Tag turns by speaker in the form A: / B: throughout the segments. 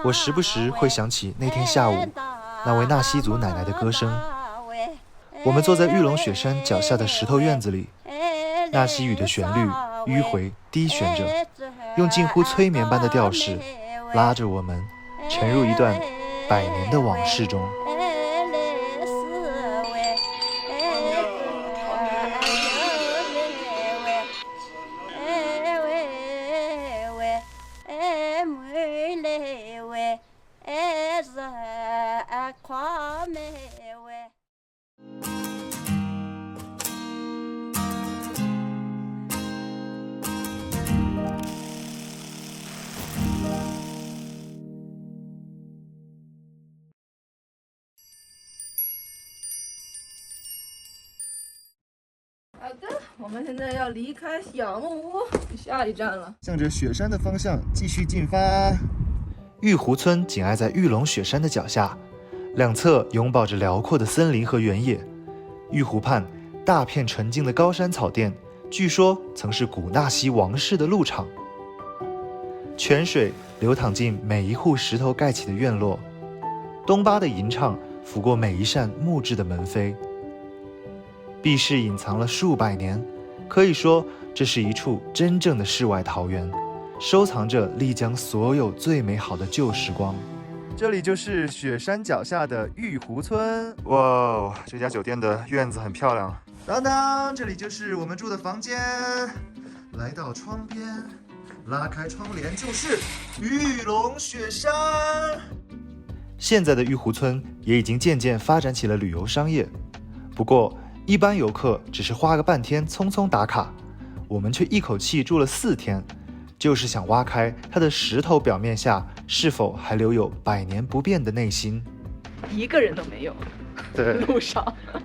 A: 我时不时会想起那天下午那位纳西族奶奶的歌声。我们坐在玉龙雪山脚下的石头院子里，纳西语的旋律迂回低旋着，用近乎催眠般的调式拉着我们沉入一段100年的往事中。
B: 好的，我们现在要离开小木屋，下一站了。
A: 向着雪山的方向继续进发。玉湖村紧挨在玉龙雪山的脚下，两侧拥抱着辽阔的森林和原野。玉湖畔大片纯净的高山草甸，据说曾是古纳西王室的鹿场。泉水流淌进每一户石头盖起的院落，东巴的吟唱拂过每一扇木质的门扉。避世隐藏了数百年，可以说这是一处真正的世外桃源，收藏着丽江所有最美好的旧时光。这里就是雪山脚下的玉湖村。哇，这家酒店的院子很漂亮。当当，这里就是我们住的房间。来到窗边，拉开窗帘，就是玉龙雪山。现在的玉湖村也已经渐渐发展起了旅游商业，不过一般游客只是花个半天匆匆打卡，我们却一口气住了4天，就是想挖开它的石头表面下是否还留有100年不变的内心。
B: 一个人都没有。
A: 对，
B: 路上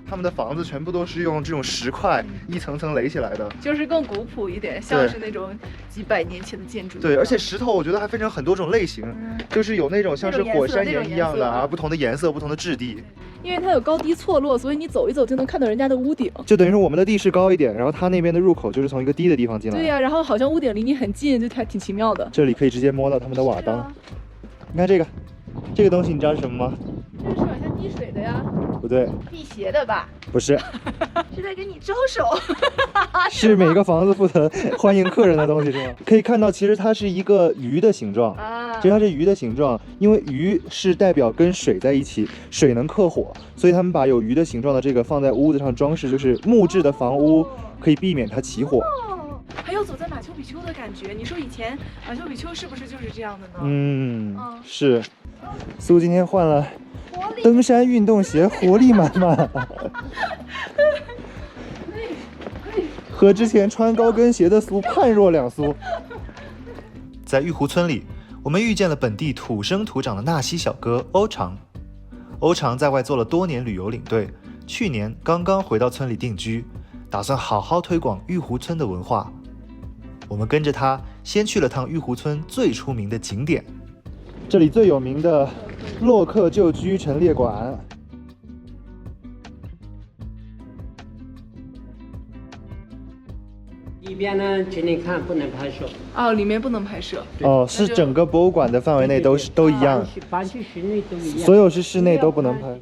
A: 他们的房子全部都是用这种石块一层层垒起来的，
B: 就是更古朴一点，像是那种几百年前的建筑。
A: 对，而且石头我觉得还分成很多种类型，就是有那种像是火山岩一样的啊，不同的颜色、不同的质地。
B: 因为它有高低错落，所以你走一走就能看到人家的屋顶。
A: 就等于说我们的地势高一点，然后它那边的入口就是从一个低的地方进来。
B: 对呀，然后好像屋顶离你很近，就还挺奇妙的。
A: 这里可以直接摸到他们的瓦当。你看这个东西，你知道是什么吗？
B: 这是往下滴水的呀。
A: 不对，
B: 辟邪的吧？
A: 不是，
B: 是在给你招手。
A: 是每个房子负责欢迎客人的东西是吗？可以看到，其实它是一个鱼的形状啊。其实它是鱼的形状，因为鱼是代表跟水在一起，水能克火，所以他们把有鱼的形状的这个放在屋子上装饰，就是木质的房屋，可以避免它起火。
B: 还有走在马丘比丘的感觉。你说以前马丘比丘是不是就是这样的呢？
A: 是。苏今天换了登山运动鞋，活力满满。和之前穿高跟鞋的苏判若两苏。在玉湖村里，我们遇见了本地土生土长的纳西小哥欧长。欧长在外做了多年旅游领队，去年刚刚回到村里定居，打算好好推广玉湖村的文化。我们跟着他先去了趟玉湖村最出名的景点，这里最有名的洛克旧居陈列馆。
C: 里边呢，请你看不能拍摄。
B: 哦，里面不能拍摄。
A: 哦，是整个博物馆的范围内都一样，
C: 凡是室内都一样，
A: 所有是室内都不能拍。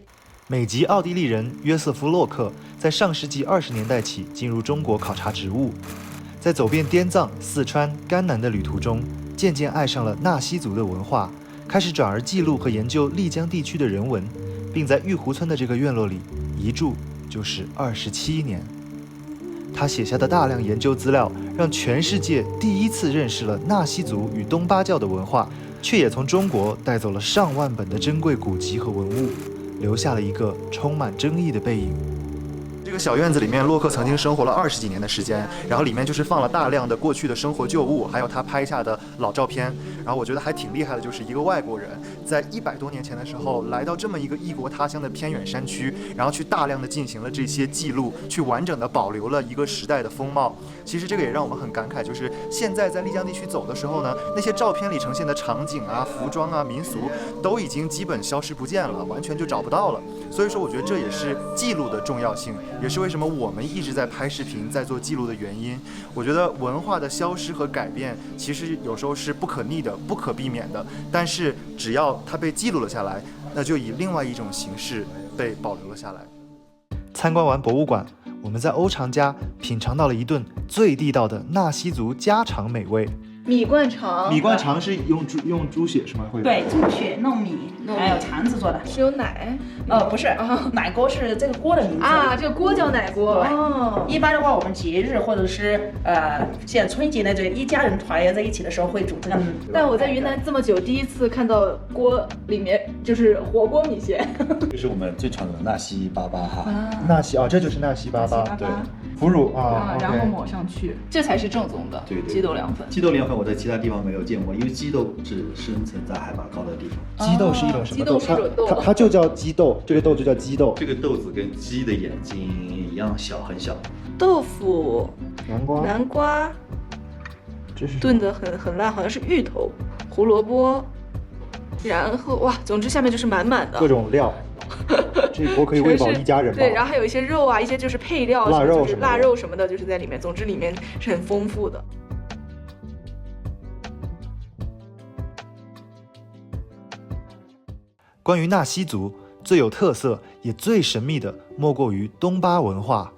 A: 美籍奥地利人约瑟夫·洛克在上世纪20年代起进入中国考察植物，在走遍滇藏、四川、甘南的旅途中，渐渐爱上了纳西族的文化，开始转而记录和研究丽江地区的人文，并在玉湖村的这个院落里一住就是27年。他写下的大量研究资料，让全世界第一次认识了纳西族与东巴教的文化，却也从中国带走了上万本的珍贵古籍和文物，留下了一个充满争议的背影。这个小院子里面，洛克曾经生活了20几年的时间，然后里面就是放了大量的过去的生活旧物，还有他拍下的老照片。然后我觉得还挺厉害的，就是一个外国人在100多年前的时候来到这么一个异国他乡的偏远山区，然后去大量的进行了这些记录，去完整的保留了一个时代的风貌。其实这个也让我们很感慨，就是现在在丽江地区走的时候呢，那些照片里呈现的场景啊、服装啊、民俗都已经基本消失不见了，完全就找不到了。所以说我觉得这也是记录的重要性，也也是为什么我们一直在拍视频、在做记录的原因。我觉得文化的消失和改变，其实有时候是不可逆的、不可避免的。但是只要它被记录了下来，那就以另外一种形式被保留了下来。参观完博物馆，我们在欧常家品尝到了一顿最地道的纳西族家常美味。
B: 米灌肠，
A: 米灌肠是用猪血是吗？会
D: 对，猪血弄米，还有肠子做的。
B: 是有奶？
D: 不是，奶锅是这个锅的名字
B: 啊，这个锅叫奶锅。
D: 对，
B: 哦，
D: 一般的话，我们节日或者是像春节那种一家人团圆在一起的时候会煮这个。
B: 但我在云南这么久，第一次看到锅里面就是火锅米线。
E: 这是我们最传统的纳西粑粑哈。
A: 纳西这就是纳西粑粑，
E: 对，
A: 腐乳啊，
B: 然后抹上去，这才是正宗的鸡豆凉粉。
E: 鸡豆凉粉我在其他地方没有见过，因为鸡豆只生存在海拔高的地方。
A: 鸡豆是一种什么豆？
B: 鸡豆是一种豆，
A: 它就叫鸡豆，这个豆就叫鸡豆。
E: 这个豆子跟鸡的眼睛一样小，很小。
B: 豆腐、南瓜，
A: 这是
B: 炖得很烂，好像是芋头、胡萝卜，然后哇，总之下面就是满满的
A: 各种料。这一锅可以喂饱一家人吧？
B: 对，然后还有一些肉啊，一些就是配料，
A: 腊肉
B: 什么的，就是在里面。总之里面是很丰富的。
A: 关于纳西族最有特色也最神秘的，莫过于东巴文化。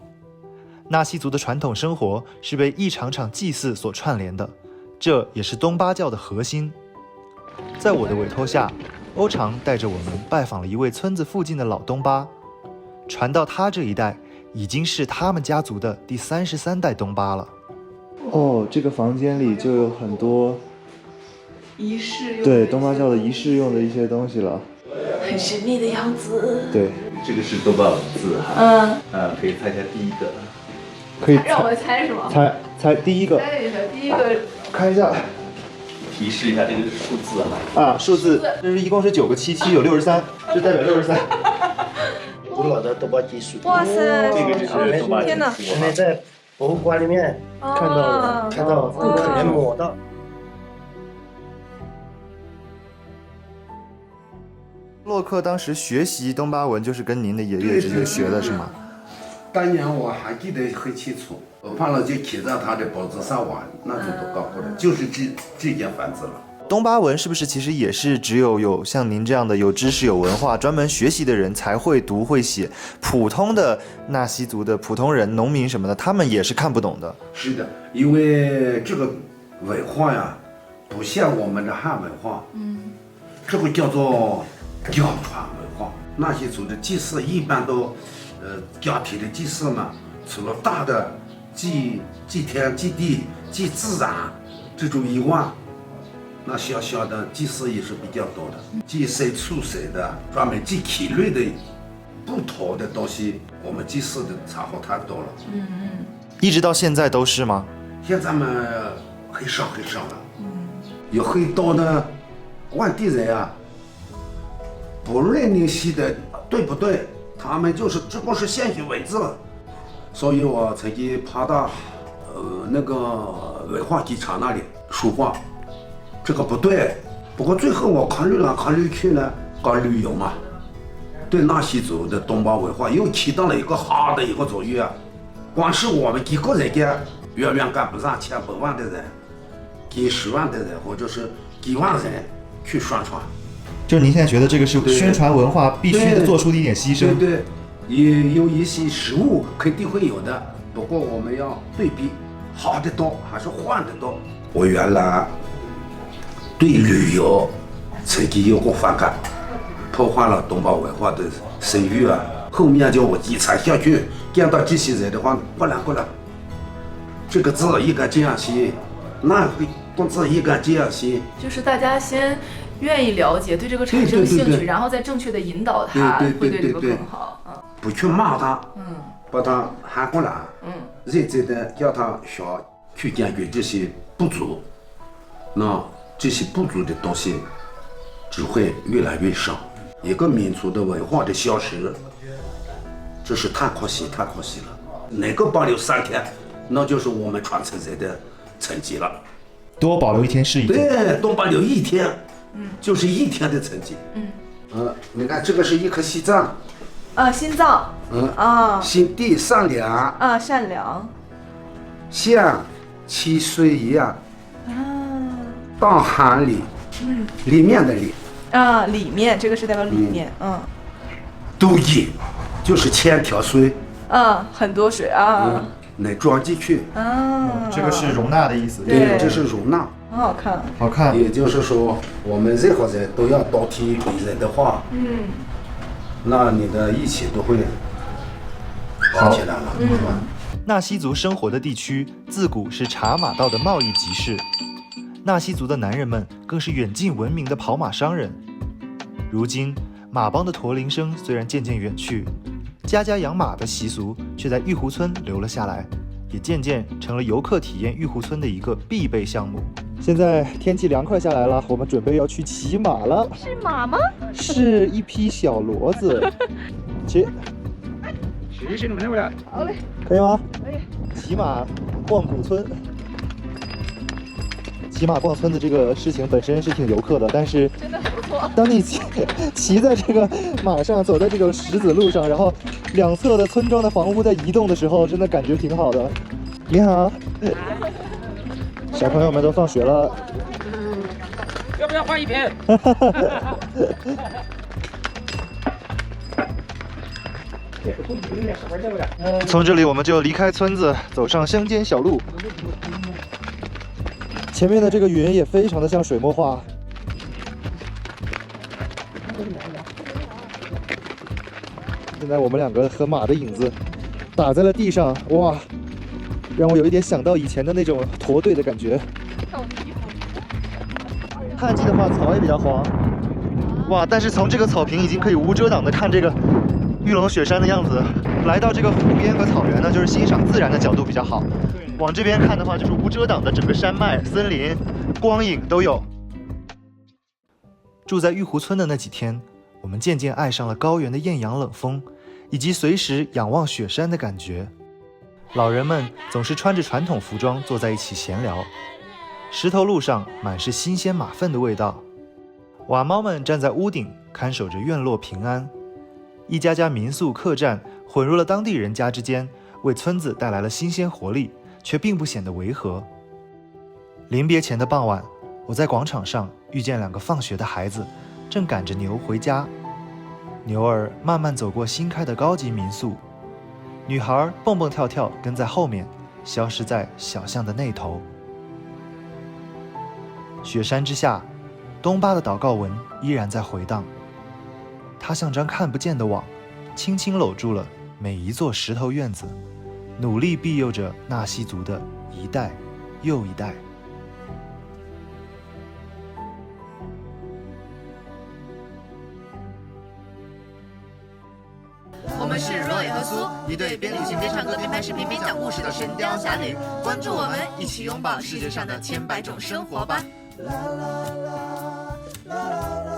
A: 纳西族的传统生活是被一场场祭祀所串联的，这也是东巴教的核心。在我的委托下，欧常带着我们拜访了一位村子附近的老东巴，传到他这一代，已经是他们家族的第33代东巴了。这个房间里就有很多
B: 仪式
A: 对东巴教的仪式用的一些东西了，
B: 很神秘的样子。
A: 对，
E: 这个是东巴文字哈。可以猜一下第一个。
A: 可以
B: 让我猜是吗？
A: 猜第一个。
B: 猜一下，第一个
A: 看一下。
E: 提示一下，这个是数字哈。
A: 数字，这是一共是9个77，有63，这代表63。
F: 古老的东巴技术。
B: 哇塞，
E: 这个就是东巴
B: 天哪！
F: 现在在博物馆里面看到顾客能摸到。
A: 洛克当时学习东巴文就是跟您的爷爷直接学的是吗？
G: 当年我还记得很清楚，我胖了就骑在他的脖子上玩，那种都搞过的，就是这间房子了。
A: 东巴文是不是其实也是只有像您这样的有知识、有文化、专门学习的人才会读会写？普通的纳西族的普通人、农民什么的，他们也是看不懂的。
G: 是的，因为这个文化呀，不像我们的汉文化，这个叫做家传文化。纳西族的祭祀一般都，家庭的祭祀嘛，除了大的祭天、祭地、祭自然这种以外，那小小的祭祀也是比较多的，祭牲畜生的，专门祭体类的不同的东西，我们祭祀的场合太多了。
A: 一直到现在都是吗？
G: 现在嘛，很少了。有很多的外地人啊，不论你写的对不对，他们就是只不过是现写文字。所以我曾经爬到那个文化机场那里书画，这个不对。不过最后我考虑去呢，搞旅游嘛，对纳西族的东巴文化又起到了一个好的一个作用啊。光是我们几个人家，远远赶不上千百万的人、几十万的人，或者是几万人去宣传。
A: 就是您现在觉得这个是宣传文化必须做出的一点牺牲？
G: 对，也有一些失误肯定会有的，不过我们要对比，好的多还是坏的多。我原来对旅游曾经有过反感，破坏了东巴文化的声誉啊。后面叫我一踩下去，见到这些人的话，过来，这个字应该这样写，那个字应该这样写。
B: 就是大家先愿意了解，对这个产生兴趣，然后再正确的引导他，会对这个更好。
G: 不去骂他，把他喊过来，认真的叫他学，去解决这些不足。那这些不足的东西只会越来越少。一个民族的文化的消失，这是太可惜了。能够保留3天，那就是我们传承人的成绩了。
A: 多保留1天是1天。
G: 对，多保留1天，就是1天的成绩。你看这个是一颗西藏。
B: 心脏。
G: 心地善良
B: 善良
G: 像汽水一样当含里里面的里
B: 里面这个是代表里面
G: 都饮就是千条水
B: 很多水
G: 能装进去
A: 这个是容纳的意思。
B: 对
G: 这是容纳。
B: 很好看。
A: 好看。
G: 也就是说，我们任何人都要倒替别人的话，那你的一切都会好起来了，是吧？
A: 纳西族生活的地区自古是茶马道的贸易集市，纳西族的男人们更是远近闻名的跑马商人。如今，马帮的驼铃声虽然渐渐远去，家家养马的习俗却在玉湖村留了下来，也渐渐成了游客体验玉湖村的一个必备项目。现在天气凉快下来了，我们准备要去骑马了。
B: 是马吗？
A: 是一匹小骡子。骑。
B: 好嘞，
A: 可以吗？
B: 可以。
A: 骑马逛古村。骑马逛村子这个事情本身是挺游客的，但是
B: 真的很不错。
A: 当你骑在这个马上，走在这个石子路上，然后两侧的村庄的房屋在移动的时候，真的感觉挺好的。你好，小朋友们都放学了，
C: 要不要换一瓶？
A: 从这里我们就离开村子，走上乡间小路。前面的这个云也非常的像水墨画。现在我们两个和马的影子打在了地上，哇，让我有一点想到以前的那种驼队的感觉。旱季的话，草也比较黄。哇，但是从这个草坪已经可以无遮挡的看这个玉龙雪山的样子。来到这个湖边和草原呢，就是欣赏自然的角度比较好。往这边看的话，就是无遮挡的整个山脉、森林、光影都有。住在玉湖村的那几天，我们渐渐爱上了高原的艳阳冷风，以及随时仰望雪山的感觉。老人们总是穿着传统服装坐在一起闲聊，石头路上满是新鲜马粪的味道。瓦猫们站在屋顶看守着院落平安。一家家民宿客栈混入了当地人家之间，为村子带来了新鲜活力，却并不显得违和。临别前的傍晚，我在广场上遇见两个放学的孩子，正赶着牛回家。牛儿慢慢走过新开的高级民宿，女孩蹦蹦跳跳跟在后面，消失在小巷的那头。雪山之下，东巴的祷告文依然在回荡，它像张看不见的网，轻轻搂住了每一座石头院子，努力庇佑着纳西族的一代又一代。
H: 我们是若野和苏，一对边旅行边唱歌边拍视频边讲故事的神雕侠侣。关注我们，一起拥抱世界上的千百种生活吧。啦啦啦啦啦啦。